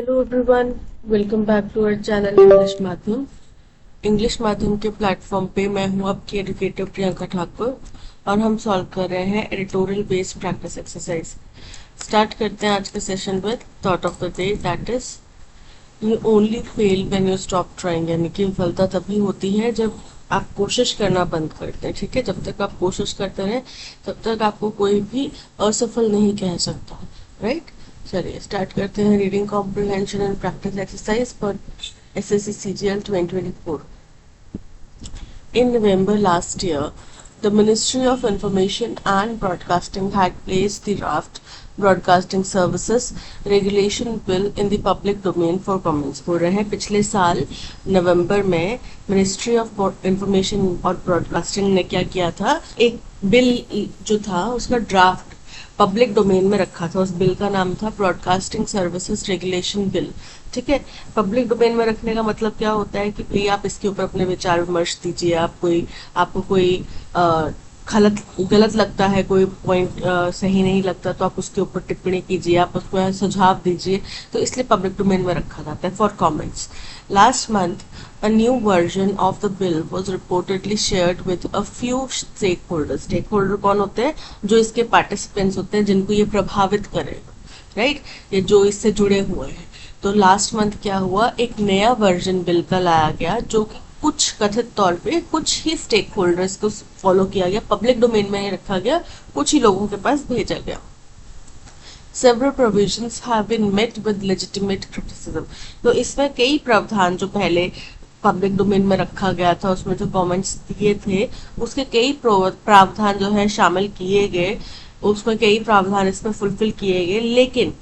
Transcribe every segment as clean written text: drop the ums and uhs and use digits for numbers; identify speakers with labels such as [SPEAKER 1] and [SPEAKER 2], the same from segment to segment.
[SPEAKER 1] Hello everyone, welcome back to our channel English माध्यम के platform पे मैं हूँ आपकी एजुकेटर प्रियंका ठाकुर और हम सॉल्व कर रहे हैं editorial based practice exercise. Start करते हैं आज के session with thought of the day, that is you only fail when you stop trying. यानी कि विफलता तभी होती है जब आप कोशिश करना बंद करते हैं। ठीक है, जब तक आप कोशिश करते रहे तब तक आपको कोई भी असफल नहीं कह सकता। राइट, चलिए स्टार्ट करते हैं। Reading comprehension and practice exercise for SSC CGL 2024। In November last year, the Ministry of Information and Broadcasting had placed the draft Broadcasting Services Regulation Bill in the public domain for comments। बोल रहे हैं पिछले साल नवंबर में ministry of information और broadcasting ने क्या किया था, एक बिल जो था उसका ड्राफ्ट पब्लिक डोमेन में रखा था। उस बिल का नाम था ब्रॉडकास्टिंग सर्विसेज रेगुलेशन बिल। ठीक है, पब्लिक डोमेन में रखने का मतलब क्या होता है कि भाई आप इसके ऊपर अपने विचार विमर्श दीजिए। आपको कोई गलत लगता है, कोई पॉइंट सही नहीं लगता तो आप उसके ऊपर टिप्पणी कीजिए, आप उसको सुझाव दीजिए। तो इसलिए पब्लिक डोमेन में रखा जाता है for comments. Last month a new version of the bill was reportedly shared with a few stakeholders। stakeholder कौन होते हैं? जो इसके पार्टिसिपेंट्स होते हैं, जिनको ये प्रभावित करेगा। राइट, ये जो इससे जुड़े हुए हैं। तो लास्ट मंथ क्या हुआ, एक नया वर्जन बिल का लाया गया जो कि कुछ कथित तौर पे कुछ ही स्टेक होल्डर्स को फॉलो किया गया, पब्लिक डोमेन में ही रखा गया, कुछ ही लोगों के पास भेजा गया। Several provisions have been met with legitimate criticism। तो इसमें कई प्रावधान जो पहले पब्लिक डोमेन में रखा गया था, उसमें जो कमेंट्स दिए थे उसके कई प्रावधान जो है शामिल किए गए, उसमें कई प्रावधान इसमें फुलफिल किए गए, लेकिन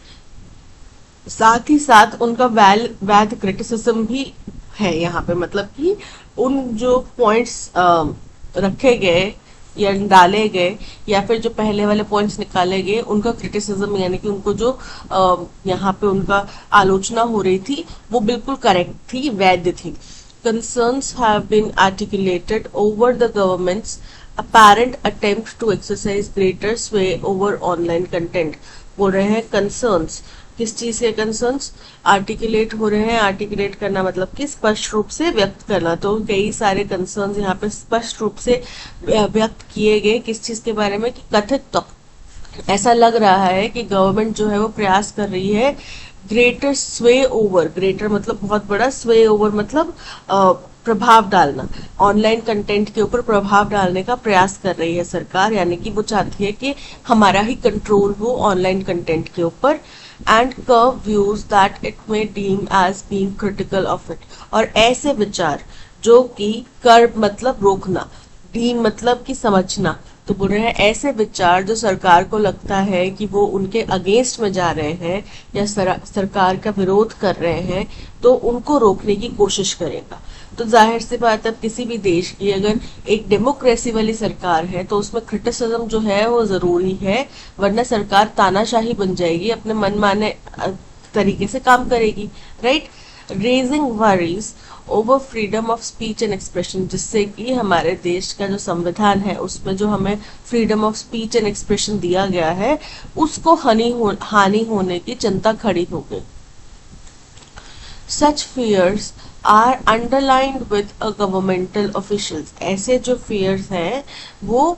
[SPEAKER 1] साथ ही साथ उनका वैध क्रिटिसिज्म भी है यहाँ पे। मतलब कि उन जो पॉइंट्स रखे गए या डाले गए या फिर जो पहले वाले पॉइंट्स निकाले गए, उनका क्रिटिसिज्म यानी कि उनको जो यहाँ पे उनका आलोचना हो रही थी वो बिल्कुल करेक्ट थी, वैध थी। Concerns have been articulated over the government's apparent attempt to exercise greater sway over online content। बोल रहे हैं कंसर्न्स, किस चीज के कंसर्न्स आर्टिकुलेट हो रहे हैं। आर्टिकुलेट करना मतलब कि स्पष्ट रूप से व्यक्त करना। तो कई सारे कंसर्न्स यहाँ पे स्पष्ट रूप से व्यक्त किए गए। किस चीज के बारे में? कि कथित तो ऐसा लग रहा है कि गवर्नमेंट जो है वो प्रयास कर रही है ग्रेटर स्वे ओवर, ग्रेटर मतलब बहुत बड़ा, स्वे ओवर मतलब प्रभाव डालना, ऑनलाइन कंटेंट के ऊपर प्रभाव डालने का प्रयास कर रही है सरकार। यानी कि वो चाहती है कि हमारा ही कंट्रोल हो ऑनलाइन कंटेंट के ऊपर। And curb views that it may deem as being critical of it. और ऐसे विचार जो कि कर्व मतलब रोकना, डीम मतलब कि समझना, तो बोल रहे हैं ऐसे विचार जो सरकार को लगता है कि वो उनके अगेंस्ट में जा रहे हैं या सरकार का विरोध कर रहे हैं, तो उनको रोकने की कोशिश करेगा। तो जाहिर सी बात है, किसी भी देश की अगर एक डेमोक्रेसी वाली सरकार है तो उसमें क्रिटिसिज्म जो है वो जरूरी है, वरना सरकार तानाशाही बन जाएगी, अपने मनमाने तरीके से काम करेगी। Right, raising worries over freedom of speech and expression, जिससे कि हमारे देश का जो संविधान है उसमें जो हमें freedom of speech and expression दिया गया है उसको हानि होने की चिंता खड़ी हो गई। Such fears are underlined with a governmental officials. ऐसे जो फियर्स हैं वो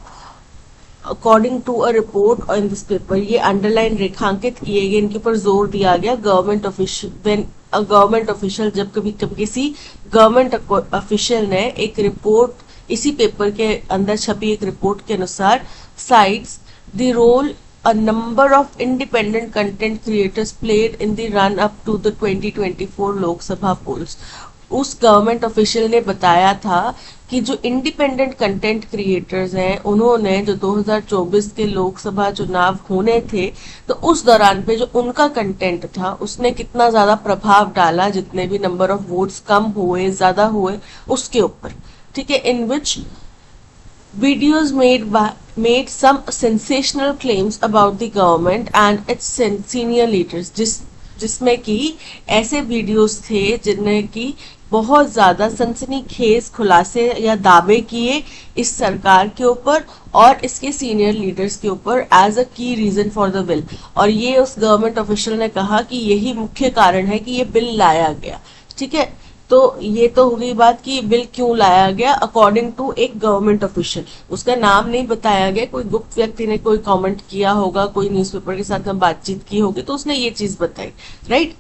[SPEAKER 1] according to a report in this paper, ये अंडरलाइन रेखांकित किए गए, इनके ऊपर जोर दिया गया। Government official, when a government official, जब कभी किसी गवर्नमेंट ऑफिशियल ने एक रिपोर्ट, इसी पेपर के अंदर छपी एक रिपोर्ट के अनुसार, cites the role a number of independent content creators played in the run up to the 2024 Lok Sabha polls। उस गवर्नमेंट ऑफिशियल ने बताया था कि जो इंडिपेंडेंट कंटेंट क्रिएटर्स हैं उन्होंने जो 2024 के लोकसभा चुनाव होने थे तो उस दौरान पे जो उनका कंटेंट था उसने कितना ज्यादा प्रभाव डाला, जितने भी नंबर ऑफ वोट्स कम हुए ज्यादा हुए उसके ऊपर। ठीक है, इन विच videos made some sensational claims about the government and its senior leaders। जिसमें कि ऐसे वीडियोस थे जिनमें कि बहुत ज्यादा सनसनीखेज खुलासे या दावे किए इस सरकार के ऊपर और इसके सीनियर लीडर्स के ऊपर एज अ की रीजन फॉर द बिल। और ये उस गवर्नमेंट ऑफिशियल ने कहा कि यही मुख्य कारण है कि ये बिल लाया गया। ठीक है, तो ये तो हो गई बात कि बिल क्यों लाया गया अकॉर्डिंग टू एक गवर्नमेंट ऑफिशियल। उसका नाम नहीं बताया गया, कोई गुप्त व्यक्ति ने कोई कमेंट किया होगा, कोई न्यूज़पेपर के साथ में बातचीत की होगी तो उसने ये चीज बताई, right.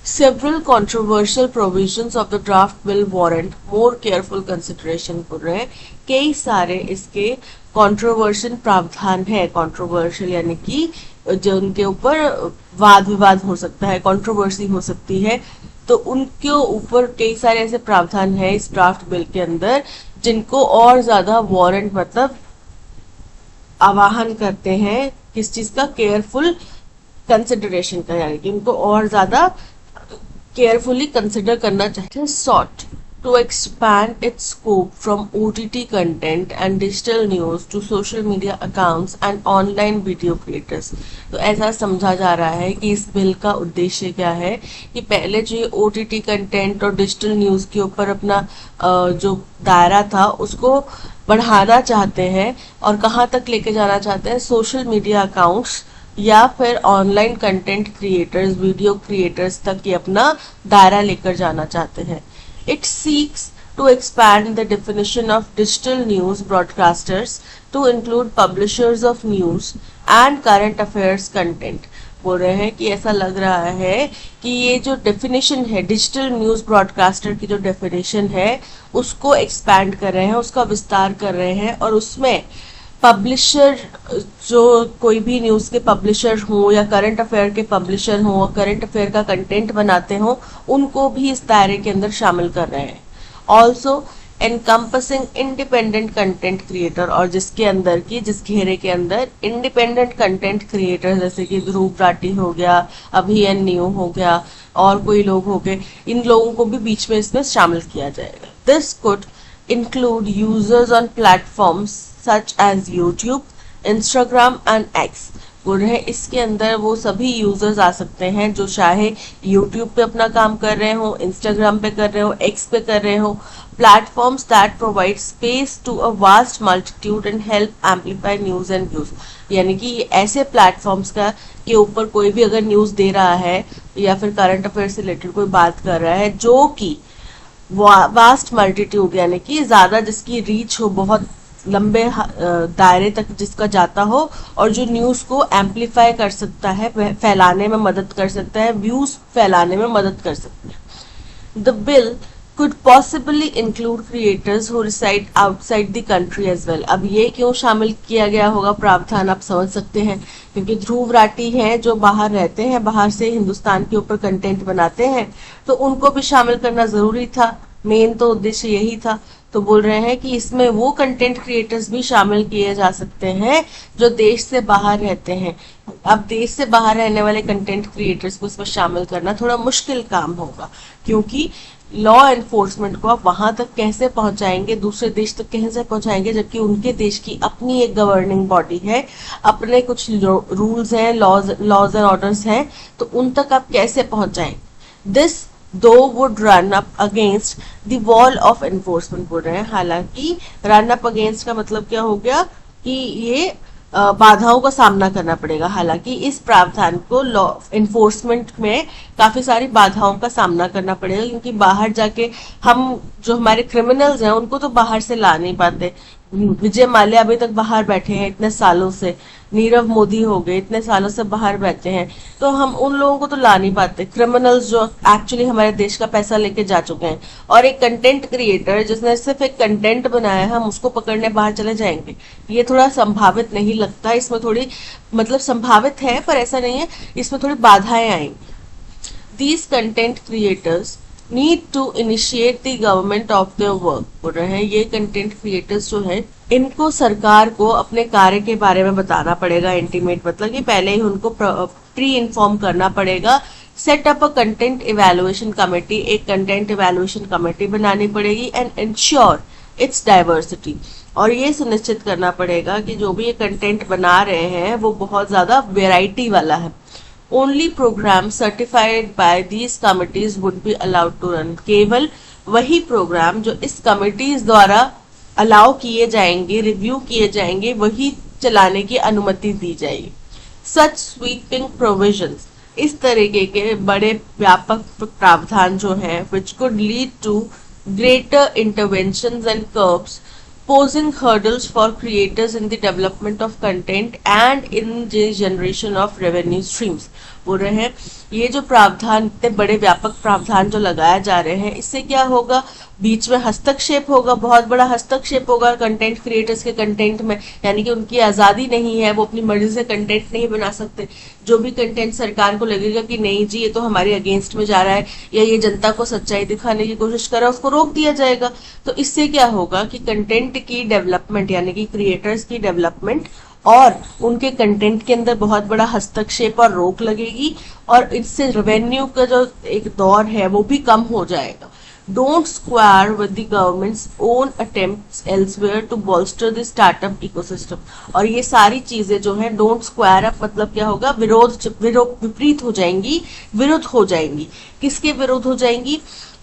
[SPEAKER 1] Several controversial provisions of the draft bill warrant more careful consideration बोल रहे हैं। कई सारे इसके कंट्रोवर्शियल प्रावधान है, कंट्रोवर्शियल यानी कि जो उनके ऊपर वाद विवाद हो सकता है, कंट्रोवर्सी हो सकती है, तो उनके ऊपर कई सारे ऐसे प्रावधान है इस ड्राफ्ट बिल के अंदर जिनको और ज्यादा वारंट मतलब आवाहन करते हैं किस चीज का, केयरफुल कंसिडरेशन का, यानी कि उनको और ज्यादा केयरफुली कंसिडर करना चाहिए। Sought to expand its scope from OTT content and digital news to social media accounts and online video creators. तो ऐसा समझा जा रहा है कि इस बिल का उद्देश्य क्या है कि पहले जो OTT कंटेंट और डिजिटल न्यूज के ऊपर अपना जो दायरा था उसको बढ़ाना चाहते हैं और कहाँ तक लेके जाना चाहते हैं, सोशल मीडिया अकाउंट्स या फिर online content creators, video creators तक ये अपना दायरा लेकर जाना चाहते हैं। It seeks to expand the definition of digital news broadcasters to include publishers of news and current affairs content. बोल रहे हैं कि ऐसा लग रहा है कि ये जो डेफिनेशन है डिजिटल न्यूज ब्रॉडकास्टर की जो डेफिनेशन है उसको एक्सपैंड कर रहे हैं, उसका विस्तार कर रहे हैं और उसमें पब्लिशर जो कोई भी न्यूज के पब्लिशर हो या करंट अफेयर के पब्लिशर हो, करंट अफेयर का कंटेंट बनाते हो, उनको भी इस दायरे के अंदर शामिल कर रहे हैं। Also encompassing independent content creator, और जिसके अंदर की जिस घेरे के अंदर इंडिपेंडेंट कंटेंट क्रिएटर जैसे कि ध्रुव राठी हो गया, अभियन न्यू हो गया और कोई लोग हो गए, इन लोगों को भी बीच में इसमें शामिल किया जाएगा। This could include users on platforms such as YouTube, Instagram and X. बोल रहे हैं इसके अंदर वो सभी यूजर्स आ सकते हैं जो चाहे यूट्यूब पे अपना काम कर रहे हो, इंस्टाग्राम पे कर रहे हो, एक्स पे कर रहे हो, platforms that provide space to a vast multitude and help amplify news and views. यानी कि ऐसे प्लेटफॉर्म्स का के ऊपर कोई भी अगर न्यूज दे रहा है या फिर करंट अफेयर से रिलेटेड कोई बात कर रहा है जो कि वास्ट मल्टीट्यूड यानी कि ज्यादा जिसकी रीच हो, बहुत लंबे दायरे तक जिसका जाता हो और जो न्यूज को एम्पलीफाई कर सकता है, फैलाने में मदद कर सकता है, व्यूज फैलाने में मदद कर सकता है। The bill could possibly include creators who reside outside the country as well। अब ये क्यों शामिल किया गया होगा प्रावधान आप समझ सकते हैं, क्योंकि ध्रुव राठी हैं जो बाहर रहते हैं, बाहर से हिंदुस्तान के ऊपर कंटेंट बनाते हैं, तो उनको भी शामिल करना जरूरी था, मेन तो उद्देश्य यही था। तो बोल रहे हैं कि इसमें वो कंटेंट क्रिएटर्स भी शामिल किए जा सकते हैं जो देश से बाहर रहते हैं। अब देश से बाहर रहने वाले कंटेंट क्रिएटर्स को इसमें शामिल करना थोड़ा मुश्किल काम होगा, क्योंकि लॉ एनफोर्समेंट को आप वहां तक कैसे पहुंचाएंगे, दूसरे देश तक कैसे पहुंचाएंगे, जबकि उनके देश की अपनी एक गवर्निंग बॉडी है, अपने कुछ रूल्स हैं, लॉज एंड ऑर्डर्स हैं, तो उन तक आप कैसे पहुंचाएंगे। दिस दो would run up against the wall of enforcement बोल रहे हैं। हालांकि रन अप अगेंस्ट का मतलब क्या हो गया कि ये बाधाओं का सामना करना पड़ेगा। हालांकि इस प्रावधान को लॉ एनफोर्समेंट में काफी सारी बाधाओं का सामना करना पड़ेगा, क्योंकि बाहर जाके हम जो हमारे क्रिमिनल्स हैं उनको तो बाहर से ला नहीं पाते। विजय माल्या अभी तक बाहर बैठे हैं इतने सालों से, नीरव मोदी हो गए इतने सालों से बाहर बैठे हैं, तो हम उन लोगों को तो ला नहीं पाते, क्रिमिनल्स जो एक्चुअली हमारे देश का पैसा लेके जा चुके हैं। और एक कंटेंट क्रिएटर जिसने सिर्फ एक कंटेंट बनाया है, हम उसको पकड़ने बाहर चले जाएंगे, ये थोड़ा संभावित नहीं लगता। इसमें थोड़ी मतलब संभावित है पर ऐसा नहीं है, इसमें थोड़ी बाधाएं आएंगी। These content creators need to initiate the government of their work। बोल रहे हैं ये कंटेंट क्रिएटर्स जो है इनको सरकार को अपने कार्य के बारे में बताना पड़ेगा, इंटीमेट मतलब कि पहले ही उनको प्री इन्फॉर्म करना पड़ेगा। Set up a content evaluation committee, एक कंटेंट इवेलुएशन कमेटी बनानी पड़ेगी एंड इंश्योर इट्स डाइवर्सिटी, और ये सुनिश्चित करना पड़ेगा कि जो भी ये कंटेंट बना रहे हैं वो बहुत ज्यादा वेराइटी वाला है, only programme certified by these committees would be allowed to run. केवल वही प्रोग्राम जो इस कमिटीज द्वारा अलाउ किए जाएंगे, रिव्यू किए जाएंगे, वही चलाने की अनुमति दी जाएगी। सच स्वीपिंग प्रोविजंस, इस तरीके के बड़े व्यापक प्रावधान जो है which could lead to greater interventions and curbs posing hurdles for creators in the development of content and in the generation of revenue streams। बोल रहे हैं ये जो प्रावधान, इतने बड़े व्यापक प्रावधान जो लगाए जा रहे हैं, इससे क्या होगा, बीच में हस्तक्षेप होगा, बहुत बड़ा हस्तक्षेप होगा कंटेंट क्रिएटर्स के कंटेंट में, यानी कि उनकी आज़ादी नहीं है, वो अपनी मर्जी से कंटेंट नहीं बना सकते। जो भी कंटेंट सरकार को लगेगा कि नहीं जी ये तो हमारे अगेंस्ट में जा रहा है या ये जनता को सच्चाई दिखाने की कोशिश कर रहा है, उसको रोक दिया जाएगा। तो इससे क्या होगा कि कंटेंट की डेवलपमेंट यानी कि क्रिएटर्स की डेवलपमेंट और उनके कंटेंट के अंदर बहुत बड़ा हस्तक्षेप और रोक लगेगी, और इससे रेवेन्यू का जो एक दौर है वो भी कम हो जाएगा। Don't square with the government's own attempts elsewhere to bolster the startup ecosystem. और ये सारी चीजें जो है डोंट स्क्वायर अप मतलब क्या होगा, विपरीत हो जाएंगी, विरुद्ध हो जाएंगी। किसके विरुद्ध हो जाएंगी,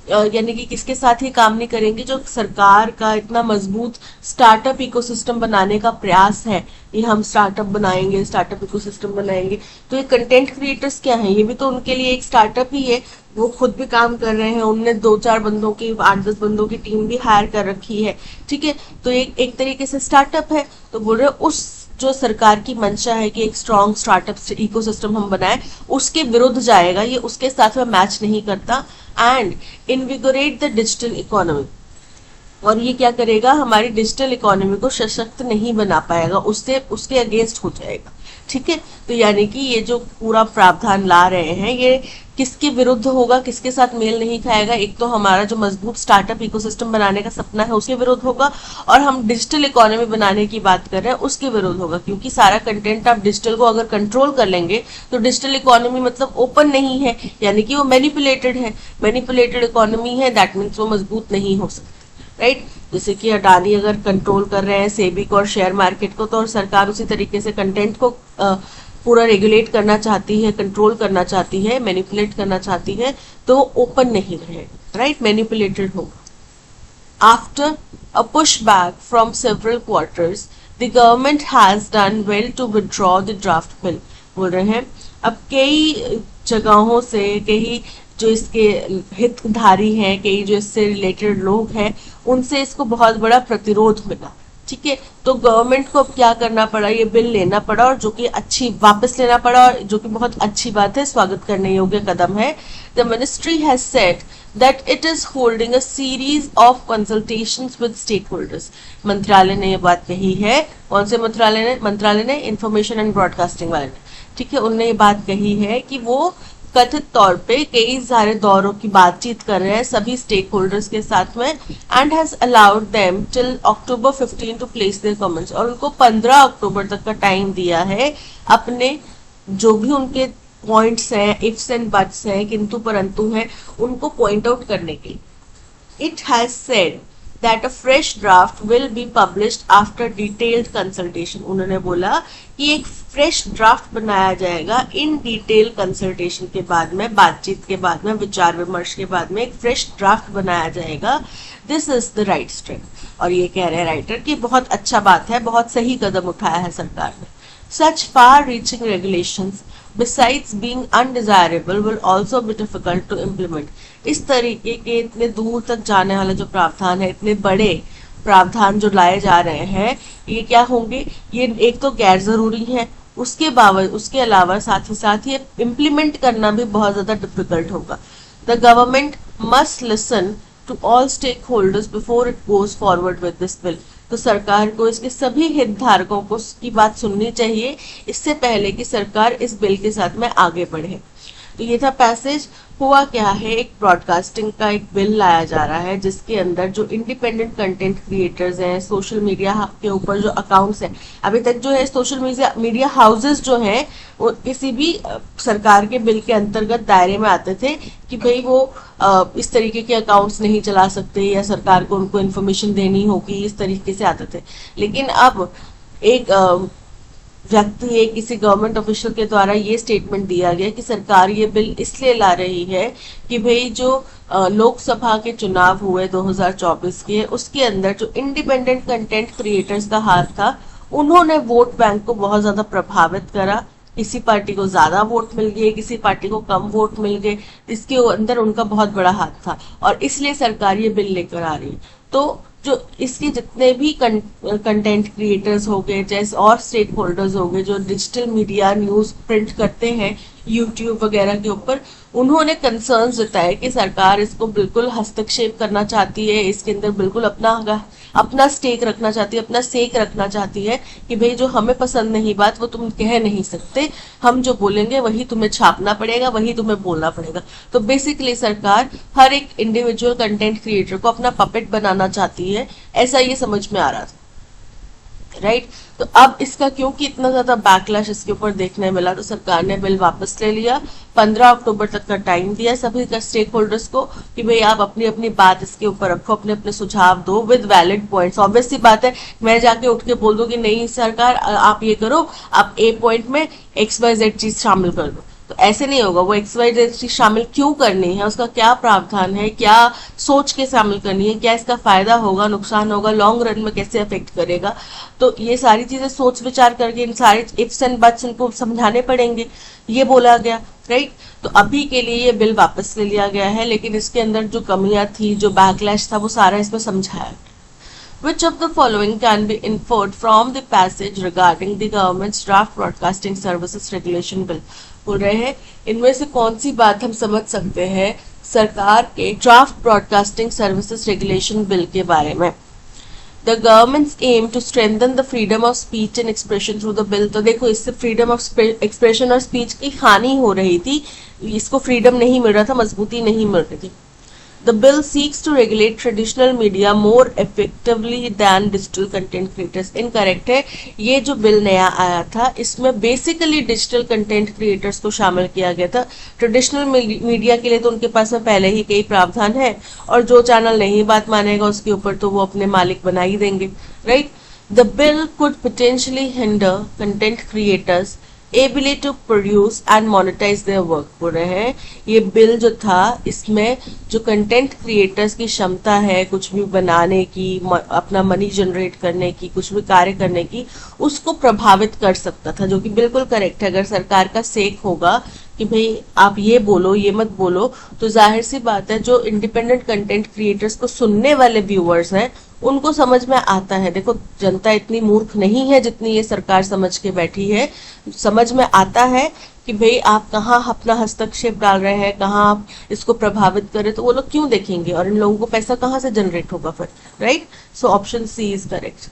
[SPEAKER 1] यानी कि किसके साथ ये काम नहीं करेंगे, जो सरकार का इतना मजबूत स्टार्टअप इकोसिस्टम बनाने का प्रयास है, ये हम स्टार्टअप बनाएंगे, स्टार्टअप इकोसिस्टम बनाएंगे। तो ये कंटेंट क्रिएटर्स क्या है, ये भी तो उनके लिए एक स्टार्टअप ही है। वो खुद भी काम कर रहे हैं, उनने 2-4 बंदों की, 8-10 बंदों की टीम भी हायर कर रखी है, ठीक है। तो एक तरीके से स्टार्टअप है। तो बोल रहे उस जो सरकार की मंशा है कि एक स्ट्रॉन्ग स्टार्टअप इकोसिस्टम हम बनाए, उसके विरुद्ध जाएगा, ये उसके साथ में मैच नहीं करता। And invigorate the digital economy, और ये क्या करेगा, हमारी डिजिटल इकोनॉमी को सशक्त नहीं बना पाएगा, उससे उसके अगेंस्ट हो जाएगा, ठीक है। तो यानी कि ये जो पूरा प्रावधान ला रहे हैं ये किसके विरुद्ध होगा, किसके साथ मेल नहीं खाएगा। एक तो हमारा जो मजबूत स्टार्टअप इकोसिस्टम बनाने का सपना है उसके विरुद्ध होगा, और हम डिजिटल इकोनॉमी बनाने की बात कर रहे हैं उसके विरुद्ध होगा। क्योंकि सारा कंटेंट आप डिजिटल को अगर कंट्रोल कर लेंगे तो डिजिटल इकोनॉमी मतलब ओपन नहीं है, यानी कि वो मैनिपुलेटेड है, मैनिपुलेटेड इकोनॉमी है, दैट मीन्स वो मजबूत नहीं हो सकती, राइट। जैसे कि अडानी अगर कंट्रोल कर रहे हैं सेबी को और शेयर मार्केट को, तो और सरकार उसी तरीके से कंटेंट को पूरा रेगुलेट करना चाहती है, कंट्रोल करना चाहती है, मैनिपुलेट करना चाहती है, तो ओपन नहीं रहेगा, राइट, मैनिपुलेटेड होगा। After a push back from several quarters the government has done well to withdraw the draft bill. बोल रहे हैं अब कई जगहों से, कई जो इसके हितधारी हैं, कई जो इससे रिलेटेड लोग हैं, उनसे इसको बहुत बड़ा प्रतिरोध मिला, ठीक है। तो गवर्नमेंट को अब क्या करना पड़ा, ये बिल लेना पड़ा, और जो कि वापस लेना पड़ा, और जो कि बहुत अच्छी बात है, स्वागत करने योग्य कदम है। The ministry has said that it is holding a series of consultations with stakeholders. मंत्रालय ने ये बात कही है। कौन से मंत्रालय ने इंफॉर्मेशन एंड ब्रॉडकास्टिंग वाले ने, ठीक है, उनने ये बात कही है कि वो कथित तौर पे कई सारे दौरों की बातचीत कर रहे हैं सभी स्टेक होल्डर्स के साथ में, and has allowed them till October 15 to place their comments. और उनको 15 अक्टूबर तक का टाइम दिया है अपने जो भी उनके पॉइंट्स हैं, इफ्स एंड बट्स हैं, किंतु परंतु हैं, उनको पॉइंट आउट करने के लिए। It has said that a fresh draft will be published after detailed consultation। उन्होंने बोला कि एक फ्रेश ड्राफ्ट बनाया जाएगा इन डिटेल कंसल्टेशन के बाद में, बातचीत के बाद में, विचार विमर्श के बाद में एक फ्रेश ड्राफ्ट बनाया जाएगा। This is the right step. और ये कह रहे हैं राइटर कि बहुत अच्छा बात है, बहुत सही कदम उठाया है सरकार ने। Such far-reaching regulations, besides being undesirable, will also be difficult to implement। इस तरीके के इतने दूर तक जाने वाले जो प्रावधान है, इतने बड़े प्रावधान जो लाए जा रहे हैं, ये क्या होंगे, ये एक तो गैर जरूरी है, उसके अलावा साथ ही साथ ये इम्प्लीमेंट करना भी बहुत ज्यादा डिफिकल्ट होगा। The government must listen to all stakeholders before it goes forward with this bill. तो सरकार को इसके सभी हितधारकों को की बात सुननी चाहिए इससे पहले कि सरकार इस बिल के साथ में आगे बढ़े। तो ये था पैसेज। हुआ क्या है, एक ब्रॉडकास्टिंग का एक बिल लाया जा रहा है जिसके अंदर जो इंडिपेंडेंट कंटेंट क्रिएटर्स हैं, सोशल मीडिया के ऊपर जो अकाउंट्स हैं, अभी तक जो है सोशल मीडिया हाउसेस जो हैं वो किसी भी सरकार के बिल के अंतर्गत दायरे में आते थे कि भाई वो इस तरीके के अकाउंट्स नहीं चला सकते या सरकार को उनको इन्फॉर्मेशन देनी होगी, इस तरीके से आते थे। लेकिन अब एक व्यक्ति है, किसी गवर्नमेंट ऑफिशियल के द्वारा ये स्टेटमेंट दिया गया कि सरकार ये बिल इसलिए ला रही है कि भाई जो लोकसभा के चुनाव हुए 2024 के, उसके अंदर जो इंडिपेंडेंट कंटेंट क्रिएटर्स का हाथ था, उन्होंने वोट बैंक को बहुत ज्यादा प्रभावित करा। किसी पार्टी को ज्यादा वोट मिल गए, किसी पार्टी को कम वोट मिल गए, इसके अंदर उनका बहुत बड़ा हाथ था और इसलिए सरकार ये बिल लेकर आ रही है। तो जो इसके जितने भी कंटेंट क्रिएटर्स हो गए, जैसे और स्टेक होल्डर्स हो गए जो डिजिटल मीडिया न्यूज प्रिंट करते हैं यूट्यूब वगैरह के ऊपर, उन्होंने कंसर्न जताए कि सरकार इसको बिल्कुल हस्तक्षेप करना चाहती है, इसके अंदर बिल्कुल अपना स्टेक रखना चाहती है, अपना सेक रखना चाहती है कि भाई जो हमें पसंद नहीं बात वो तुम कह नहीं सकते, हम जो बोलेंगे वही तुम्हें छापना पड़ेगा, वही तुम्हें बोलना पड़ेगा। तो बेसिकली सरकार हर एक इंडिविजुअल कंटेंट क्रिएटर को अपना पपेट बनाना चाहती है, ऐसा ये समझ में आ रहा था, राइट। तो अब इसका क्योंकि इतना ज्यादा बैकलैश इसके ऊपर देखने मिला, तो सरकार ने बिल वापस ले लिया। 15 अक्टूबर तक का टाइम दिया सभी का स्टेक होल्डर्स को कि भाई आप अपनी अपनी बात इसके ऊपर रखो, अपने अपने सुझाव दो विद वैलिड पॉइंट्स। ऑब्वियस सी बात है, मैं जाके उठ के बोल दूं कि नहीं सरकार आप ये करो, आप ए पॉइंट में XYZ चीज शामिल कर दो, तो ऐसे नहीं होगा। वो XYZ चीज शामिल क्यों करनी है, उसका क्या प्रावधान है, क्या सोच के शामिल करनी है, क्या इसका फायदा होगा, नुकसान होगा, लॉन्ग रन में कैसे अफेक्ट करेगा, तो ये सारी चीजें सोच विचार करके इन सारे इफ्स एंड बट्स इनको समझाने पड़ेंगे, ये बोला गया, राइट। तो अभी के लिए ये बिल वापस ले लिया गया है, लेकिन इसके अंदर जो कमियां थी, जो बैकलैश था, वो सारा इसमें समझाया। Which of the following can be inferred from the passage regarding the government's draft broadcasting services regulation bill? बोल रहे हैं इनमें से कौन सी बात हम समझ सकते हैं सरकार के draft broadcasting services regulation bill के बारे में। The government's aim to strengthen the freedom of speech and expression through the bill. तो देखो इससे फ्रीडम ऑफ एक्सप्रेशन और स्पीच की हानि हो रही थी, इसको फ्रीडम नहीं मिल रहा था, मजबूती नहीं मिल रही थी। The bill seeks to regulate traditional media more effectively than digital content creators. Incorrect है, ये जो बिल नया आया था इसमें बेसिकली डिजिटल कंटेंट क्रिएटर्स को शामिल किया गया था। ट्रेडिशनल मीडिया के लिए तो उनके पास में पहले ही कई प्रावधान है, और जो चैनल नहीं बात मानेगा उसके ऊपर तो वो अपने मालिक बना ही देंगे, right. The bill could potentially hinder content creators ability to produce and monetise their work. बोल रहे हैं ये बिल जो था इसमें जो कंटेंट क्रिएटर्स की क्षमता है कुछ भी बनाने की, अपना मनी जनरेट करने की, कुछ भी कार्य करने की, उसको प्रभावित कर सकता था, जो कि बिल्कुल करेक्ट है। अगर सरकार का सेक होगा कि भाई आप ये बोलो ये मत बोलो, तो जाहिर सी बात है जो इंडिपेंडेंट कंटेंट क्रिएटर्स को सुनने वाले व्यूअर्स हैं उनको समझ में आता है। देखो जनता इतनी मूर्ख नहीं है जितनी ये सरकार समझ के बैठी है, समझ में आता है कि भाई आप कहाँ अपना हस्तक्षेप डाल रहे हैं, कहाँ आप इसको प्रभावित करें, तो वो लोग क्यों देखेंगे और इन लोगों को पैसा कहाँ से जनरेट होगा फिर, right. So option C is correct.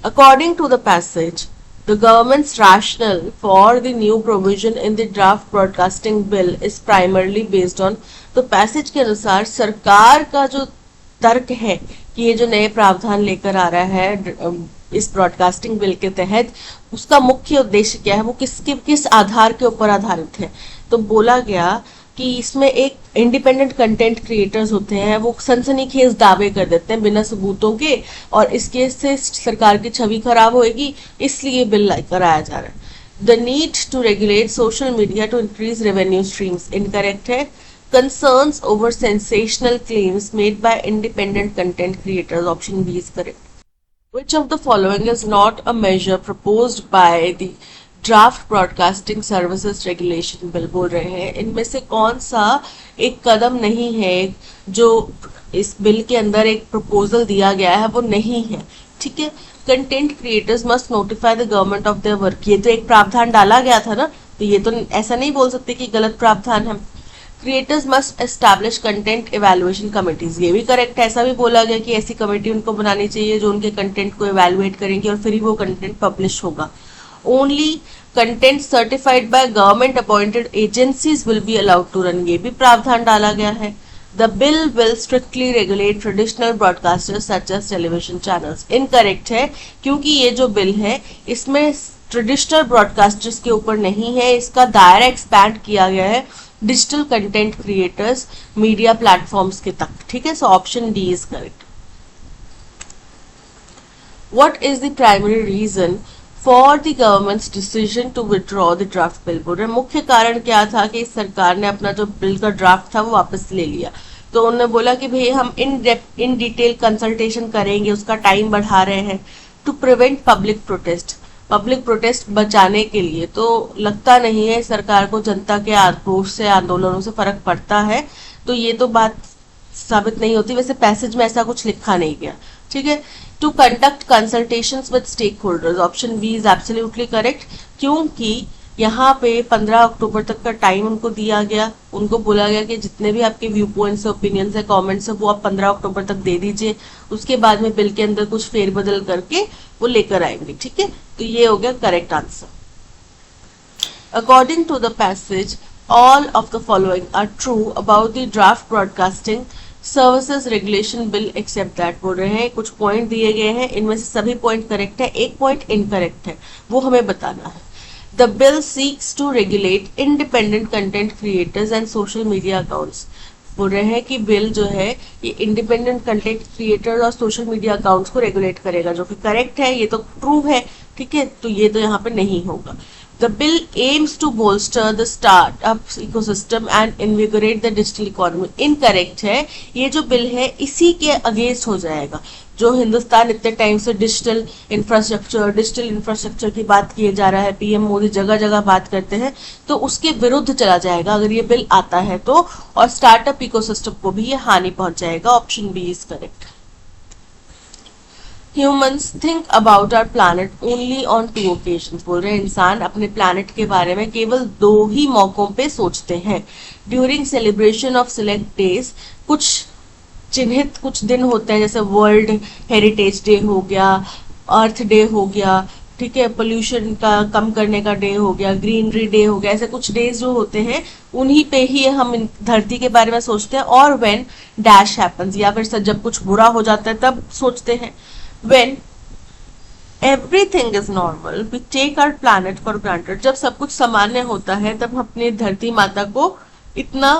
[SPEAKER 1] According to the passage, the government's rationale for the new provision in the draft broadcasting bill is primarily based on, तो पैसेज के अनुसार सरकार का जो तर्क है कि ये जो नए प्रावधान लेकर आ रहा है इस ब्रॉडकास्टिंग बिल के तहत, उसका मुख्य उद्देश्य क्या है, वो किस आधार के ऊपर आधारित है। तो बोला गया कि इसमें एक इंडिपेंडेंट कंटेंट क्रिएटर्स होते हैं, वो सनसनीखेज दावे कर देते हैं बिना सबूतों के, और इसके से सरकार की छवि खराब होगी, इसलिए बिल कराया जा रहा है। The need to regulate social media to increase revenue streams, incorrect है। Concerns over sensational claims made by independent content creators, option B is correct. Which of the following is not a measure proposed by the draft broadcasting services regulation bill? बोल रहे हैं इनमें से कौन सा एक कदम नहीं है जो इस बिल के अंदर एक प्रपोजल दिया गया है वो नहीं है, ठीक है। Content creators must notify the government of their work, ये तो एक प्रावधान डाला गया था ना, तो ये तो ऐसा नहीं बोल सकते कि गलत प्रावधान है। Creators must establish content evaluation committees, ये भी करेक्ट है। ऐसा भी बोला गया कि ऐसी कमेटी उनको बनानी चाहिए जो उनके कंटेंट को इवैल्यूएट करेंगे और फिर ही वो कंटेंट पब्लिश होगा। Only content certified by government appointed agencies will be allowed to run, ये भी प्रावधान डाला गया है। The bill will strictly regulate traditional broadcasters such as television channels, incorrect है, क्योंकि ये जो बिल है इसमें ट्रेडिशनल ब्रॉडकास्टर्स के ऊपर नहीं है, इसका दायरा एक्सपैंड किया गया है digital content creators media platforms के तक, ठीक है। So option D is correct. What is the primary reason for the government's decision to withdraw the draft bill. बोल रहे मुख्य कारण क्या था कि सरकार ने अपना जो बिल का ड्राफ्ट था वो वापस ले लिया। तो उन्होंने बोला कि भाई हम इन डिटेल कंसल्टेशन करेंगे, उसका टाइम बढ़ा रहे हैं टू प्रिवेंट पब्लिक प्रोटेस्ट बचाने के लिए। तो लगता नहीं है सरकार को जनता के आक्रोश से, आंदोलनों से फर्क पड़ता है। तो ये तो बात साबित नहीं होती। वैसे पैसेज में ऐसा कुछ लिखा नहीं गया, ठीक है। To conduct consultations with stakeholders, option B is absolutely correct, क्योंकि यहाँ पे 15 अक्टूबर तक का टाइम उनको दिया गया। उनको बोला गया कि जितने भी आपके व्यू पॉइंट्स है, ओपिनियंस है, कमेंट्स है, वो आप 15 अक्टूबर तक दे दीजिए। उसके बाद में बिल के अंदर कुछ फेरबदल करके वो लेकर आएंगे, ठीक है। तो ये हो गया correct answer. According to the passage, all of the following are true about the draft broadcasting services regulation bill except that. बोल रहे हैं कुछ पॉइंट दिए गए हैं, इनमें से सभी पॉइंट करेक्ट है, एक पॉइंट इनकरेक्ट है, वो हमें बताना है। The bill seeks to regulate independent content creators and social media accounts. बोल रहे हैं कि बिल जो है ये इंडिपेंडेंट कंटेंट क्रिएटर और सोशल मीडिया अकाउंट्स को रेगुलेट करेगा, जो कि करेक्ट है, ये तो ट्रू है, ठीक है। तो ये तो यहाँ पे नहीं होगा। The bill aims to bolster the startup ecosystem and invigorate the digital economy. Incorrect है, ये जो बिल है इसी के अगेंस्ट हो जाएगा। जो हिंदुस्तान इतने टाइम से डिजिटल इंफ्रास्ट्रक्चर की बात किए जा रहा है, पीएम मोदी जगह जगह बात करते हैं, तो उसके विरुद्ध चला जाएगा अगर ये बिल आता है तो। और स्टार्टअप इकोसिस्टम को भी ये हानि पहुंचाएगा। Option B is correct. Humans think about our planet only on two occasions। बोल रहे हैं इंसान अपने प्लैनेट के बारे में केवल 2 ही मौकों पे सोचते हैं। During celebration of select days, कुछ चिन्हित कुछ दिन होते हैं, जैसे वर्ल्ड हेरिटेज डे हो गया, अर्थ डे हो गया, ठीक है, पोल्यूशन का कम करने का डे हो गया, ग्रीनरी डे हो गया, ऐसे कुछ डेज जो होते हैं उन्हीं पे ही हम धरती के बारे में सोचते हैं। और व्हेन डैश हैपन्स, या फिर जब कुछ बुरा हो जाता है तब सोचते हैं। When everything is normal, we take our planet for granted। जब सब कुछ सामान्य होता है तब हम अपनी धरती माता को इतना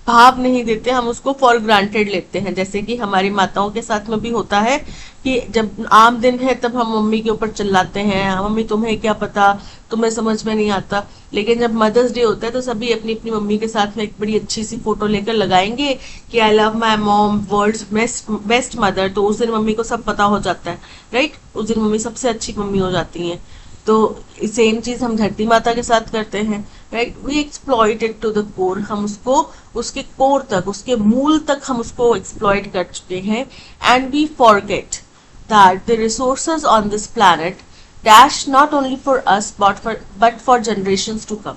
[SPEAKER 1] भाव नहीं देते, हम उसको फॉर ग्रांटेड लेते हैं। जैसे कि हमारी माताओं के साथ में भी होता है कि जब आम दिन है तब हम मम्मी के ऊपर चिल्लाते हैं, मम्मी तुम्हें क्या पता, तुम्हें समझ में नहीं आता। लेकिन जब मदर्स डे होता है तो सभी अपनी अपनी मम्मी के साथ में एक बड़ी अच्छी सी फोटो लेकर लगाएंगे कि I love my mom, world's best mother. तो उस दिन मम्मी को सब पता हो जाता है, राइट। उस दिन मम्मी सबसे अच्छी मम्मी हो जाती हैं। तो सेम चीज हम धरती माता के साथ करते हैं, right. We exploit it to the core, हम उसको उसके कोर तक, उसके मूल तक हम उसको एक्सप्लॉइट कर चुके हैं। And we forget that the resources on this planet dash not only for us but for generations to come.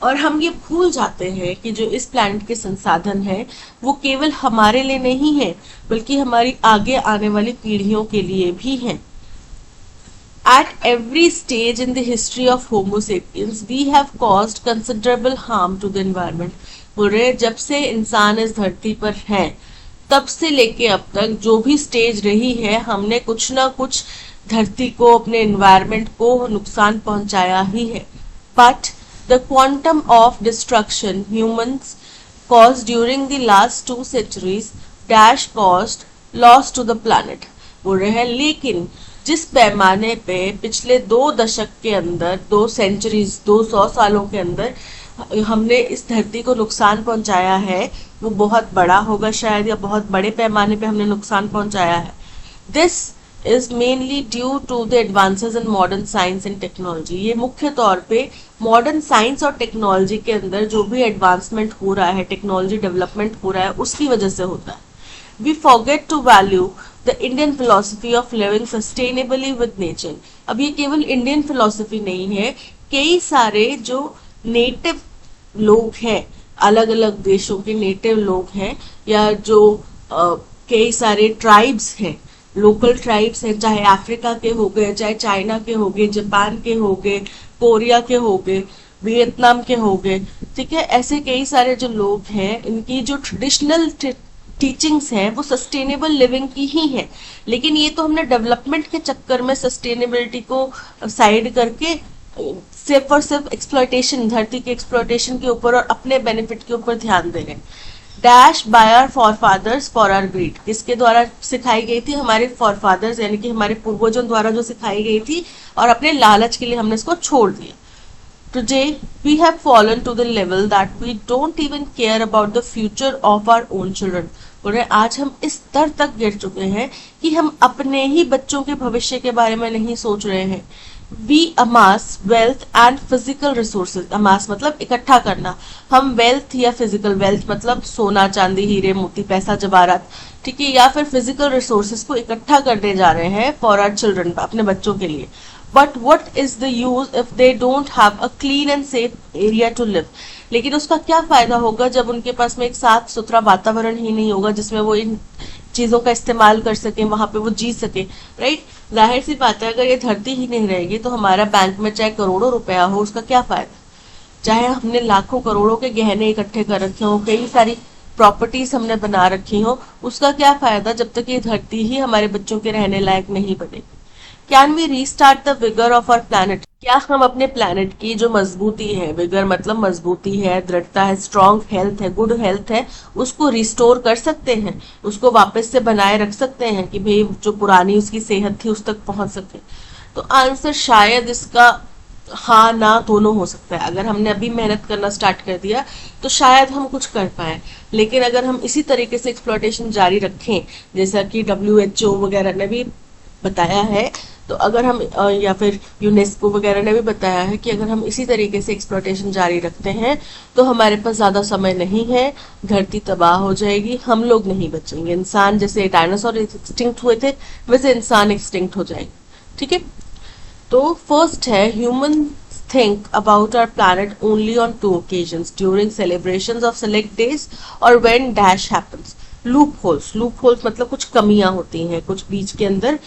[SPEAKER 1] और हम ये भूल जाते हैं कि जो इस प्लैनेट के संसाधन हैं वो केवल हमारे लिए नहीं है, बल्कि हमारी आगे आने वाली पीढ़ियों के लिए भी हैं। At every stage in the history of Homo sapiens, we have caused considerable harm to the environment। बोल रहे जब से इंसान इस धरती पर है तब से लेके अब तक जो भी स्टेज रही है, हमने कुछ ना कुछ धरती को, अपने एनवायरमेंट को नुकसान पहुंचाया ही है। But the quantum of destruction humans caused during the last 2 centuries dash caused loss to the planet। बोल रहे हैं लेकिन जिस पैमाने पे पिछले 2 दशक के अंदर, 2 सेंचुरीज, 200 सालों के अंदर हमने इस धरती को नुकसान पहुंचाया है, वो बहुत बड़ा होगा शायद, या बहुत बड़े पैमाने पे हमने नुकसान पहुंचाया है। This is mainly due to the advances in modern science and technology. ये मुख्य तौर पे मॉडर्न साइंस और टेक्नोलॉजी के अंदर जो भी एडवांसमेंट हो रहा है, टेक्नोलॉजी डेवलपमेंट हो रहा है, उसकी वजह से होता है। We forget to value the Indian philosophy of living sustainably with nature. अब ये केवल इंडियन फिलोसफी नहीं है, कई सारे जो नेटिव लोग हैं, अलग अलग देशों के नेटिव लोग हैं, या जो कई सारे ट्राइब्स हैं, लोकल ट्राइब्स हैं, चाहे अफ्रीका के हो गए, चाहे चाइना के हो गए, जापान के हो गए, कोरिया के हो गए, वियतनाम के हो गए, ठीक है। ऐसे कई सारे जो लोग हैं, इनकी जो ट्रेडिशनल टीचिंग्स हैं वो सस्टेनेबल लिविंग की ही है। लेकिन ये तो हमने डेवलपमेंट के चक्कर में सस्टेनेबिलिटी को साइड करके सिर्फ और सिर्फ एक्सप्लॉयटेशन, धरती के एक्सप्लॉयटेशन के ऊपर और अपने बेनिफिट के ऊपर ध्यान दे रहे हैं। Dash by our forefathers for our greed, किसके द्वारा सिखाई गई थी? हमारे फॉरफादर्स यानी कि हमारे पूर्वजों द्वारा जो सिखाई गई थी, और अपने लालच के लिए हमने इसको छोड़ दिया। Today we have fallen to the level that we don't even care about the future of our own children. और आज हम इस स्तर तक गिर चुके हैं कि हम अपने ही बच्चों के भविष्य के बारे में नहीं सोच रहे हैं। We amass wealth and physical resources. amass मतलब इकट्ठा करना। हम wealth या physical wealth मतलब सोना चांदी हीरे मोती पैसा जवाहरात, ठीक है, या फिर physical resources को इकट्ठा करने जा रहे हैं for our children, अपने बच्चों के लिए। But what is the use if they don't have a clean and safe area to live? लेकिन उसका क्या फायदा होगा जब उनके पास में एक साफ सुथरा वातावरण ही नहीं होगा जिसमें वो इन चीजों का इस्तेमाल कर सके, वहां पे वो जी सके, राइट? जाहिर सी बात है, अगर ये धरती ही नहीं रहेगी तो हमारा बैंक में चाहे करोड़ों रुपया हो, उसका क्या फायदा? चाहे हमने लाखों करोड़ों के गहने इकट्ठे कर रखे हो, कई सारी प्रॉपर्टीज हमने बना रखी हो, उसका क्या फायदा जब तक ये धरती ही हमारे बच्चों के रहने लायक नहीं बनेगी? Can we restart the vigour of our planet? क्या हम अपने प्लैनेट की जो मजबूती है, विगर मतलब मजबूती है, दृढ़ता है, स्ट्रॉन्ग हेल्थ है, गुड हेल्थ है, उसको रिस्टोर कर सकते हैं, उसको वापस से बनाए रख सकते हैं कि भाई जो पुरानी उसकी सेहत थी उस तक पहुंच सके? तो आंसर शायद इसका हाँ ना दोनों हो सकता है। अगर हमने अभी मेहनत करना स्टार्ट कर दिया तो शायद हम कुछ कर पाए, लेकिन अगर हम इसी तरीके से एक्सप्लॉयटेशन जारी रखें, जैसा कि WHO वगैरह ने भी बताया है, तो अगर हम या फिर यूनेस्को वगैरह ने भी बताया है कि अगर हम इसी तरीके से एक्सप्लॉयटेशन जारी रखते हैं तो हमारे पास ज्यादा समय नहीं है, धरती तबाह हो जाएगी, हम लोग नहीं बचेंगे। इंसान जैसे डायनासोर एक्सटिंक्ट हुए थे वैसे इंसान एक्सटिंक्ट हो जाएंगे, ठीक है? तो फर्स्ट है, human think about our planet only on 2 occasions, during celebrations of select days or when dash happens. loopholes मतलब कुछ कमियां होती हैं, कुछ बीच के अंदर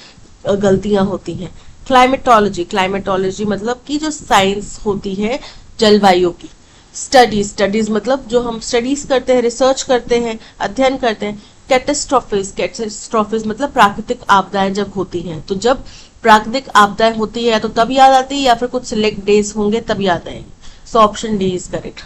[SPEAKER 1] गलतियां होती हैं। क्लाइमेटोलॉजी मतलब कि जो साइंस होती है जलवायु की। स्टडीज मतलब जो हम स्टडीज करते हैं, रिसर्च करते हैं, अध्ययन करते हैं। कैटेस्ट्रॉफिज मतलब प्राकृतिक आपदाएं जब होती हैं, तो जब प्राकृतिक आपदाएं होती है तो तब याद आती है या फिर कुछ सिलेक्ट डेज होंगे तब याद आएंगे। सो option D is correct.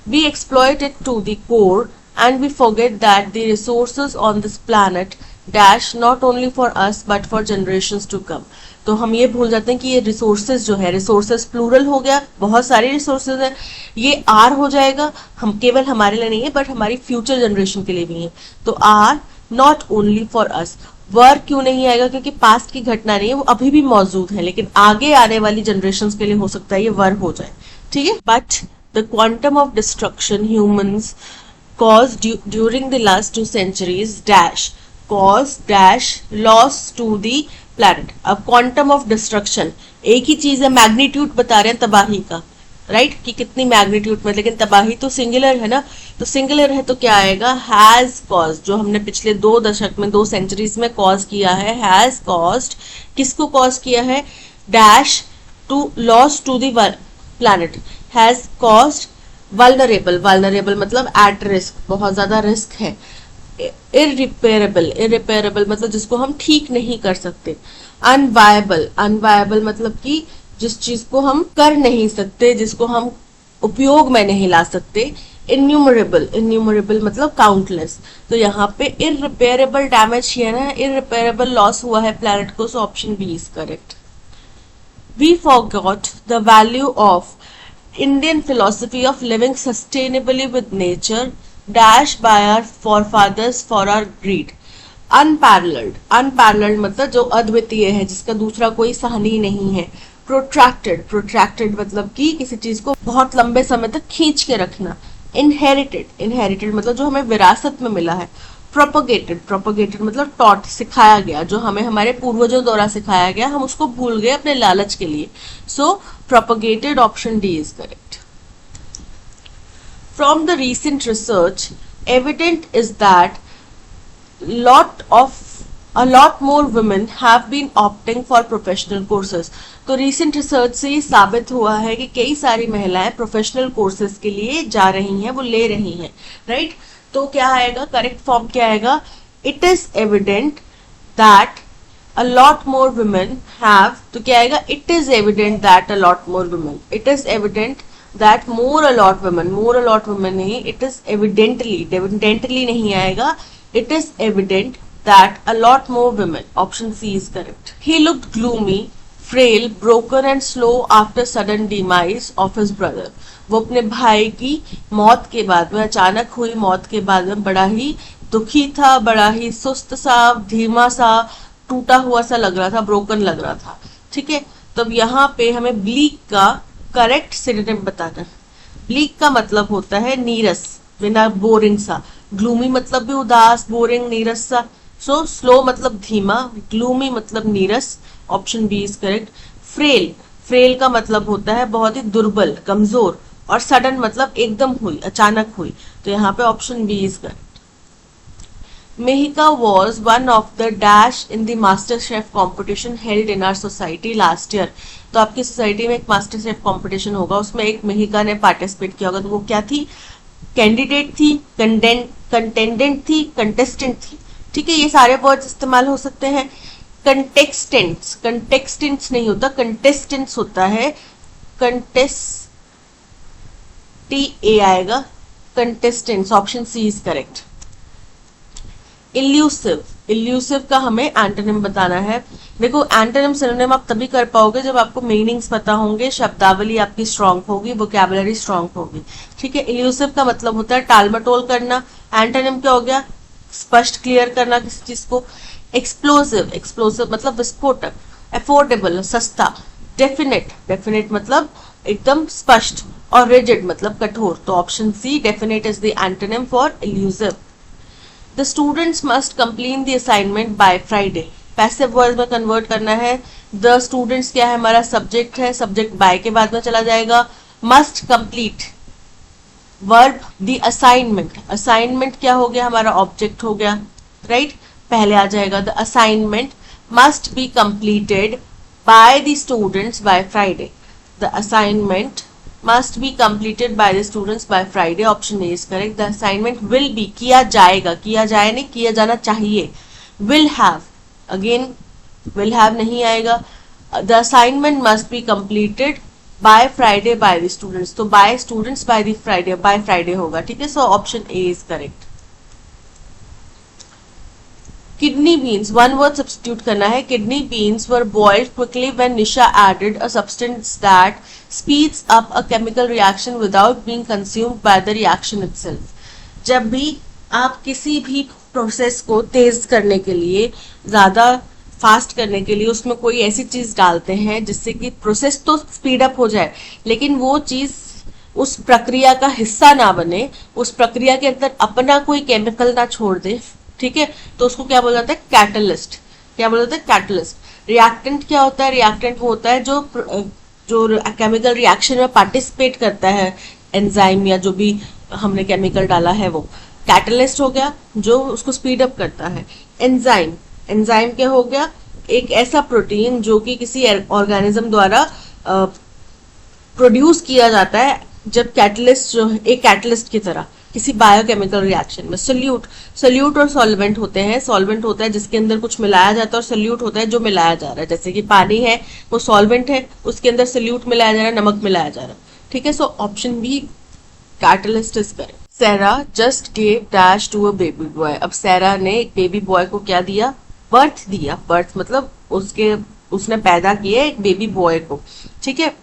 [SPEAKER 1] We exploit it to the core and we forget that the resources on this planet dash not only for us but for generations to come. तो हम ये भूल जाते हैं कि ये रिसोर्सेज जो है, रिसोर्सेज प्लूरल हो गया, बहुत सारी रिसोर्सेज है, ये आर हो जाएगा, हम केवल हमारे लिए नहीं है बट हमारी फ्यूचर जनरेशन के लिए भी है। तो are not only for us. वर क्यों नहीं आएगा? क्योंकि पास्ट की घटना नहीं है, वो अभी भी मौजूद है, लेकिन आगे आने वाली जनरेशन के लिए हो सकता है ये वर हो जाए, ठीक है? But the quantum of destruction humans caused during the last 2 centuries caused loss to the planet. अब quantum of destruction एक ही चीज है, मैग्नीट्यूड बता रहे हैं तबाही का, राइट? कि कितनी मैग्नीट्यूड में, लेकिन तबाही तो सिंगुलर है ना, तो सिंगुलर है तो क्या आएगा? हैज कॉज, जो हमने पिछले 2 दशक में 2 सेंचुरीज में कॉज किया है, हैज कॉज्ड, किसको कॉज किया है? Dash to loss to the planet, has caused vulnerable मतलब एट रिस्क, बहुत ज्यादा रिस्क है। इररिपेरेबल मतलब जिसको हम ठीक नहीं कर सकते। अनवायबल मतलब कि जिस चीज को हम कर नहीं सकते, जिसको हम उपयोग में नहीं ला सकते। इन्यूमरेबल मतलब काउंटलेस। तो यहाँ पे इररिपेरेबल डैमेज है ना, इररिपेरेबल लॉस हुआ है प्लैनेट को, so option B is correct. We forgot the value of Indian philosophy of living sustainably with nature dash by our forefathers for our greed. Unparalleled मतलब जो अद्वितीय है, जिसका दूसरा कोई सहानी नहीं है। Protracted मतलब कि किसी चीज को बहुत लंबे समय तक खींच के रखना। Inherited मतलब जो हमें विरासत में मिला है। Propagated मतलब taught सिखाया गया, जो हमें हमारे पूर्वजों द्वारा सिखाया गया, हम उसको भूल गए अपने लालच के लिए। So propagated, option D is correct. From the recent research, evident is that a lot more women have been opting for professional courses. तो recent research से ये साबित हुआ है कि कई सारी महिलाएं प्रोफेशनल कोर्सेज के लिए जा रही हैं, वो ले रही हैं, राइट? तो क्या आएगा? करेक्ट फॉर्म क्या आएगा? It is evident that a lot more women have, तो क्या आएगा? it is evident that a lot more women, it is evident that more a lot women नहीं, इट इज एविडेंटली नहीं आएगा, it is evident that a lot more women. Option C is correct. He looked gloomy, frail, broken and slow after sudden demise of his brother. वो अपने भाई की मौत के बाद में, अचानक हुई मौत के बाद में बड़ा ही दुखी था, बड़ा ही सुस्त सा, धीमा सा, टूटा हुआ सा लग रहा था, ब्रोकन लग रहा था। ठीक है, तब यहाँ पे हमें ब्लीक का करेक्ट सिनोनिम बताना है। ब्लीक का मतलब होता है नीरस, बिना, बोरिंग सा। ग्लूमी मतलब भी उदास, बोरिंग, नीरस सा। सो स्लो मतलब धीमा, ग्लूमी मतलब नीरस। Option B is correct. Frail का मतलब होता है बहुत ही दुर्बल, कमजोर, और सडन मतलब एकदम हुई, अचानक हुई। तो यहाँ पे option B is correct. Mehika was one of the dash in the Master Chef competition held in our society last year. तो आपकी सोसाइटी में एक मास्टर शेफ कंपटीशन होगा, उसमें एक मेहिका ने पार्टिसिपेट किया होगा। तो वो क्या थी? कैंडिडेट थी, कंटेंडेंट थी, कंटेस्टेंट थी। ठीक है, ये सारे वर्ड्स इस्तेमाल हो सकते हैं। कंटेस्टेंट्स नहीं होता, कंटेस्टेंट्स होता है। टी आएगा, contestants. Option C is correct. Elusive का हमें एंटोनिम बताना है। देखो, एंटोनिम सिनोनिम आप तभी कर पाओगे जब आपको मीनिंग्स पता होंगे, शब्दावली आपकी स्ट्रांग होगी, वोकैबुलरी स्ट्रांग होगी। ठीक है, इल्यूसिव का मतलब होता है टालमटोल करना। एंटोनिम क्या हो गया? स्पष्ट, क्लियर करना किसी चीज को। एक्सप्लोसिव मतलब विस्फोटक। अफोर्डेबल, सस्ता। डेफिनेट मतलब एकदम स्पष्ट, और रिजिड मतलब कठोर। तो option C, definite, is the antonym for elusive. The students must complete the assignment by Friday. Passive word में कन्वर्ट करना है। The students क्या है? हमारा सब्जेक्ट है, सब्जेक्ट by के बाद में चला जाएगा। Must complete verb, the assignment क्या हो गया? हमारा ऑब्जेक्ट हो गया, राइट? पहले आ जाएगा। The assignment must be completed by the students by Friday. The assignment must be completed by the students by Friday. Option A is correct. The assignment will be, किया जाएगा, किया जाए नहीं, किया जाना चाहिए। Will have, again will have नहीं आएगा। The assignment must be completed by Friday by the students. तो by students by the Friday, by Friday होगा। ठीक है, so option A is correct. Kidney beans, one word substitute करना है। Kidney beans were boiled quickly when Nisha added a substance that speeds up a chemical reaction without being consumed by the reaction itself. जब भी आप किसी भी process को तेज करने के लिए, ज्यादा फास्ट करने के लिए उसमें कोई ऐसी चीज डालते हैं जिससे कि प्रोसेस तो स्पीड अप हो जाए, लेकिन वो चीज उस प्रक्रिया का हिस्सा ना बने, उस प्रक्रिया के अंदर अपना कोई केमिकल ना छोड़ दे। ठीक है, तो उसको क्या बोला जाता है? कैटलिस्ट। क्या बोला जाता है? कैटलिस्ट। रिएक्टेंट क्या होता है? रिएक्टेंट वो होता है जो केमिकल रिएक्शन में पार्टिसिपेट करता है, एंजाइम या जो भी हमने केमिकल डाला है वो। कैटलिस्ट हो गया जो उसको स्पीड अप करता है। एंजाइम क्या हो गया? एक ऐसा प्रोटीन जो कि किसी ऑर्गेनिज्म द्वारा प्रोड्यूस किया जाता है जब कैटलिस्ट जो है, एक कैटलिस्ट की तरह किसी बायोकेमिकल रिएक्शन में। सोल्यूट और सॉल्वेंट होते हैं। सॉल्वेंट होता है जिसके अंदर कुछ मिलाया जाता है, और सोल्यूट होता है जो मिलाया जा रहा है। जैसे कि पानी है, वो सॉल्वेंट है, उसके अंदर सोल्यूट मिलाया जा रहा है, नमक मिलाया जा रहा है। ठीक है, so option B, catalyst is correct. Saira just gave dash to a baby boy. अब सैरा ने एक बेबी बॉय को क्या दिया? बर्थ दिया। बर्थ मतलब उसने पैदा किया एक बेबी बॉय को। ठीक है,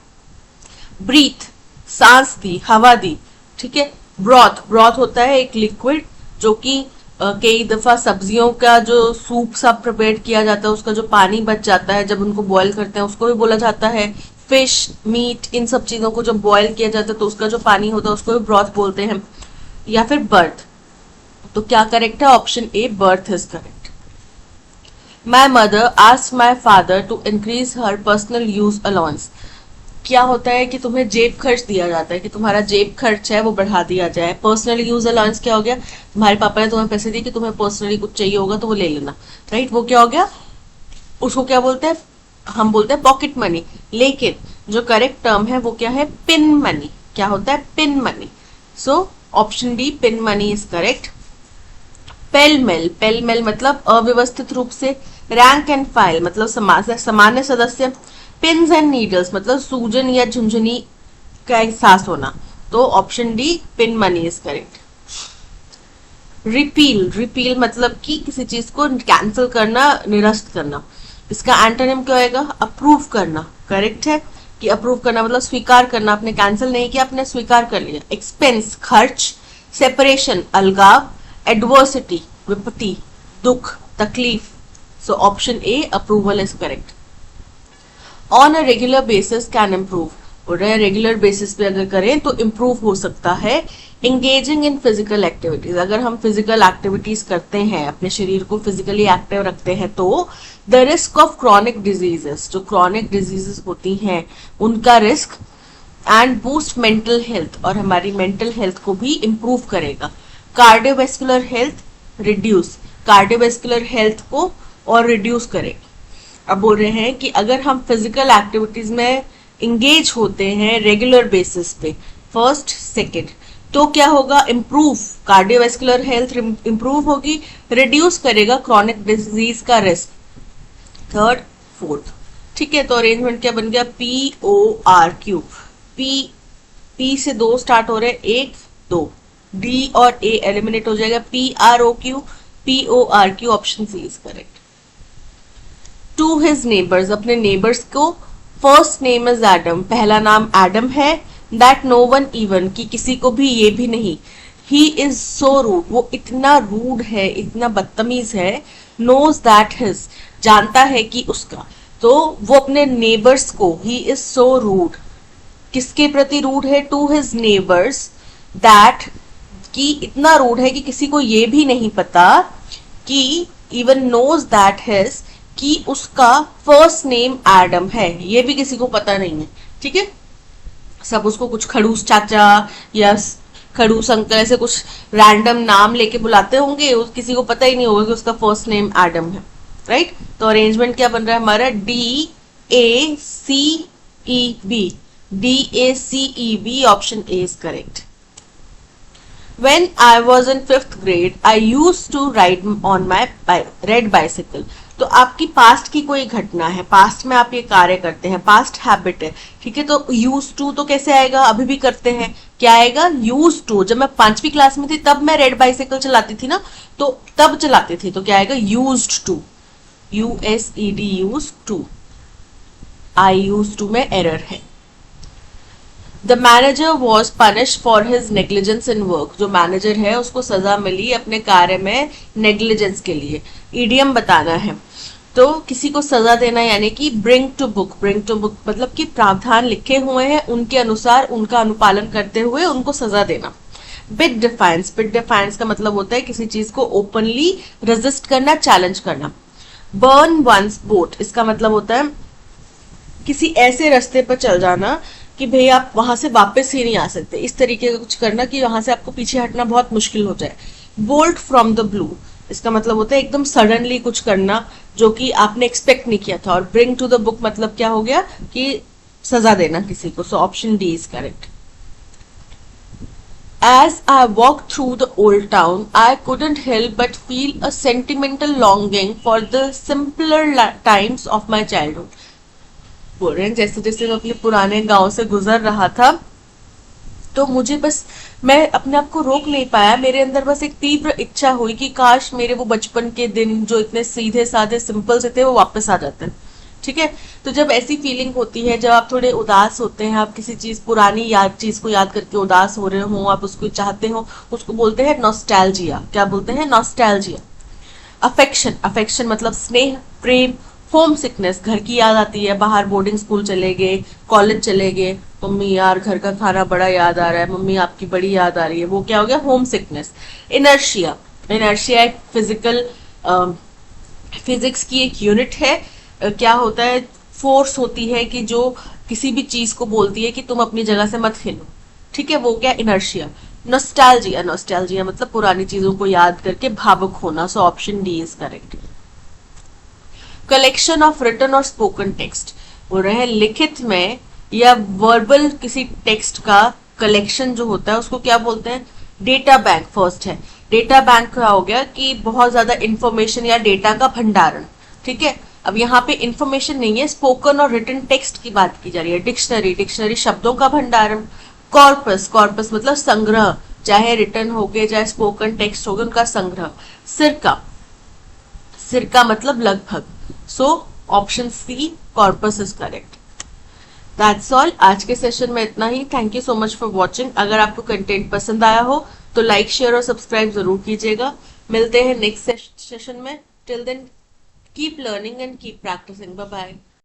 [SPEAKER 1] ब्रीथ, सांस दी, हवा दी। ठीक है, ब्रॉथ होता है एक लिक्विड जो कि कई दफा सब्जियों का जो सूप सा प्रिपेयर किया जाता है, उसका जो पानी बच जाता है जब उनको बॉईल करते हैं, उसको भी बोला जाता है। फिश, मीट, इन सब चीजों को जब बॉईल किया जाता है तो उसका जो पानी होता है उसको भी ब्रॉथ बोलते हैं। या फिर बर्थ। तो क्या करेक्ट है? Option A, birth is correct. My mother asked my father to increase her personal use allowance. क्या होता है कि तुम्हें जेब खर्च दिया जाता है, कि तुम्हारा जेब खर्च है वो बढ़ा दिया जाए। पर्सनल यूज अलाउंस क्या हो गया? तुम्हारे पापा ने तुम्हें पैसे दिए कि तुम्हें पर्सनली कुछ चाहिए होगा तो वो ले लेना, राइट? वो क्या हो गया? उसको क्या बोलते हैं? हम बोलते हैं पॉकेट मनी। लेकिन जो करेक्ट टर्म है वो क्या है? Pin money. क्या होता है? Pin money. So option D, pin money is correct. Pell-mell मतलब अव्यवस्थित रूप से। रैंक एंड फाइल मतलब सामान्य सदस्य। पिन्स एंड नीडल्स मतलब सूजन या झुंझुनी का एहसास होना, तो option D pin money is correct. Repeal, repeal मतलब कि किसी चीज को कैंसिल करना, निरस्त करना। इसका एंटोनिम क्या होगा? अप्रूव करना। करेक्ट है कि अप्रूव करना मतलब स्वीकार करना, आपने कैंसिल नहीं किया, आपने स्वीकार कर लिया। एक्सपेंस खर्च, सेपरेशन अलगाव, एडवर्सिटी विपत्ति, दुख तकलीफ। So option A approval is correct. On a regular basis can improve, बोल रहे हैं रेगुलर बेसिस पे अगर करें तो इम्प्रूव हो सकता है। इंगेजिंग इन फिजिकल एक्टिविटीज, अगर हम फिजिकल एक्टिविटीज करते हैं, अपने शरीर को फिजिकली एक्टिव रखते हैं, तो the risk of chronic diseases, जो क्रॉनिक डिजीजेस होती हैं उनका risk, and boost mental health, और हमारी मेंटल हेल्थ को भी इम्प्रूव करेगा। Cardiovascular health reduce, cardiovascular health को और रिड्यूस करेगा। अब बोल रहे हैं कि अगर हम फिजिकल एक्टिविटीज में इंगेज होते हैं रेगुलर बेसिस पे, फर्स्ट सेकंड, तो क्या होगा? इम्प्रूव, कार्डियोवेस्कुलर हेल्थ इम्प्रूव होगी, रिड्यूस करेगा क्रॉनिक डिजीज का रिस्क, थर्ड फोर्थ। ठीक है, तो अरेंजमेंट क्या बन गया? PORQ, पी से 2 स्टार्ट हो रहे, 1 2, डी और ए एलिमिनेट हो जाएगा, PROQ, PORQ, option C is correct. To his neighbours, अपने नेबर्स को, फर्स्ट नेम इज एडम, पहला नाम एडम है, दैट नो वन इवन, कि किसी को भी ये भी नहीं, ही इज सो रूड, वो इतना रूड है, इतना बदतमीज है, नोज दैट हिज, जानता है कि उसका, तो वो अपने नेबर्स को, ही इज सो रूड, किसके प्रति रूड है? टू हिज नेबर्स, दैट, कि इतना रूड है कि किसी को ये भी नहीं पता, कि इवन नोज दैट हिज, कि उसका फर्स्ट नेम एडम है, ये भी किसी को पता नहीं है। ठीक है, सब उसको कुछ खड़ूस चाचा या खड़ूस अंकल ऐसे कुछ रैंडम नाम लेके बुलाते होंगे, किसी को पता ही नहीं होगा कि उसका फर्स्ट नेम एडम है। राइट, तो अरेंजमेंट क्या बन रहा है हमारा? DACEB, DACEB, option A is correct. When I was in 5th grade, I used to ride on my red bicycle. तो आपकी पास्ट की कोई घटना है, पास्ट में आप ये कार्य करते हैं, पास्ट हैबिट है। ठीक है, तो यूज टू तो कैसे आएगा? अभी भी करते हैं, क्या आएगा? Use to. जब मैं 5वीं क्लास में थी तब मैं रेड बाइसाइकिल चलाती थी ना, तो तब चलाती थी, तो क्या आएगा? Used to, USED, use to. I used to में एरर है। The manager was punish for his negligence in work, जो मैनेजर है उसको सजा मिली अपने कार्य में नेग्लिजेंस के लिए। ईडियम बताना है, तो किसी को सजा देना यानी कि bring to book, bring to book मतलब कि प्रावधान लिखे हुए हैं उनके अनुसार उनका अनुपालन करते हुए उनको सजा देना। बिड डिफाइंस, बिड डिफाइंस का मतलब होता है किसी चीज को ओपनली रेजिस्ट करना, चैलेंज करना। बर्न वंस बोट, इसका मतलब होता है किसी ऐसे रास्ते पर चल जाना कि भाई आप वहां से वापस ही नहीं आ सकते, इस तरीके का कुछ करना कि वहां से आपको पीछे हटना बहुत मुश्किल हो जाए। बोल्ट फ्रॉम द ब्लू, इसका मतलब होता है एकदम सडनली कुछ करना जो कि आपने एक्सपेक्ट नहीं किया था। और ब्रिंग टू द बुक मतलब क्या हो गया? कि सजा देना किसी को। So option D is correct. As I walked through the old town, I couldn't help but feel a sentimental longing for the simpler times of my childhood. बोल रहे हैं जैसे जैसे मैं अपने पुराने गांव से गुजर रहा था, तो मुझे बस, मैं अपने आप को रोक नहीं पाया, मेरे अंदर बस एक तीव्र इच्छा हुई कि काश मेरे वो बचपन के दिन जो इतने सीधे साधे सिंपल से थे वो वापस आ जाते हैं। ठीक है, तो जब ऐसी फीलिंग होती है, जब आप थोड़े उदास होते हैं, आप किसी चीज पुरानी चीज को याद करके उदास हो रहे हो, आप उसको चाहते हो, उसको बोलते हैं नॉस्टैल्जिया। क्या बोलते हैं? नॉस्टैल्जिया। अफेक्शन, अफेक्शन मतलब स्नेह, प्रेम। होम सिकनेस, घर की याद आती है, बाहर बोर्डिंग स्कूल चले गए, कॉलेज चले गए, मम्मी यार घर का खाना बड़ा याद आ रहा है, मम्मी आपकी बड़ी याद आ रही है, वो क्या हो गया? Home sickness. इनर्शिया, इनर्शिया एक फिजिकल फिजिक्स की एक यूनिट है। क्या होता है? फोर्स होती है कि जो किसी भी चीज को बोलती है कि तुम अपनी जगह से मत हिलो। ठीक है, वो क्या? इनर्शिया। नॉस्टैल्जिया, नॉस्टैल्जिया मतलब पुरानी चीजों को याद करके भावुक होना। So option D is correct. Collection of written और स्पोकन टेक्स्ट, बोल रहे हैं लिखित में या वर्बल किसी टेक्स्ट का कलेक्शन जो होता है उसको क्या बोलते हैं? डेटा बैंक फर्स्ट है। डेटा बैंक क्या हो गया? कि बहुत ज्यादा इंफॉर्मेशन या डेटा का भंडारण। ठीक है, अब यहाँ पे इंफॉर्मेशन नहीं है, स्पोकन और रिटन टेक्स्ट की बात की जा रही है। डिक्शनरी, डिक्शनरी शब्दों का भंडारण। कॉर्पस, कॉर्पस मतलब संग्रह, चाहे रिटन हो गए चाहे स्पोकन टेक्स्ट हो गए उनका संग्रह। सिरका, सिरका मतलब लगभग। So option C corpus is correct. That's all, आज के सेशन में इतना ही। Thank you so much for watching. अगर आपको कंटेंट पसंद आया हो तो लाइक शेयर और सब्सक्राइब जरूर कीजिएगा। मिलते हैं नेक्स्ट सेशन में। Till then keep learning and keep practising. Bye bye.